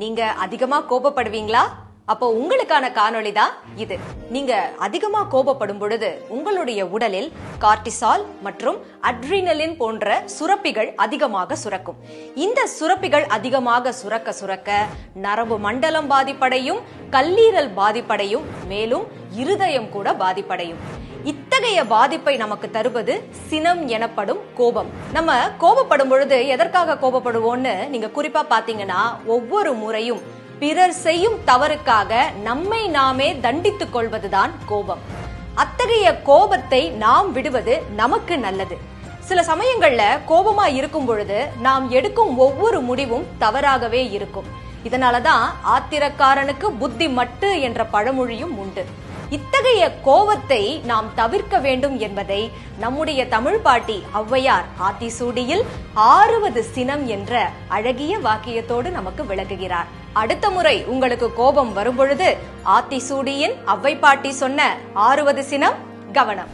நீங்க அதிகமா கோபப்படுவீங்களா? அப்போ உங்களுக்கான காணொளி தான் இது. நீங்க அதிகமா கோபப்படும் பொழுது உங்களுடைய உடலில் கார்டிசால் மற்றும் அட்ரினலின் போன்ற சுரப்பிகள் அதிகமாக சுரக்கும். இந்த சுரப்பிகள் அதிகமாக சுரக்க சுரக்க நரம்பு மண்டலம் பாதிப்படையும், கல்லீரல் பாதிப்படையும், மேலும் இருதயம் கூட பாதிப்படையும். இத்தகைய பாதிப்பை நமக்கு தருவது சினம் எனப்படும் கோபம். நம்ம கோபப்படும் பொழுது எதற்காக கோபப்படுவோம்னு நீங்க குறிப்பா பாத்தீங்கன்னா, ஒவ்வொரு முறையும் பிறர் செய்யும் தவறுக்காக நம்மை நாமே தண்டித்துக் கொள்வதுதான் கோபம். அத்தகைய கோபத்தை நாம் விடுவது நமக்கு நல்லது. சில சமயங்கள்ல கோபமா இருக்கும் பொழுது நாம் எடுக்கும் ஒவ்வொரு முடிவும் தவறாகவே இருக்கும். இதனாலதான் ஆத்திரக்காரனுக்கு புத்தி மட்டு என்ற பழமொழியும் உண்டு. இத்தகைய கோபத்தை நாம் தவிர்க்க வேண்டும் என்பதை நம்முடைய தமிழ் பாட்டி ஔவையார் ஆத்திசூடியில் 6வது சினம் என்ற அழகிய வாக்கியத்தோடு நமக்கு விளக்குகிறார். அடுத்த முறை உங்களுக்கு கோபம் வரும் பொழுது ஆத்திசூடியின் ஔவை பாட்டி சொன்ன 6வது சினம் கவனம்.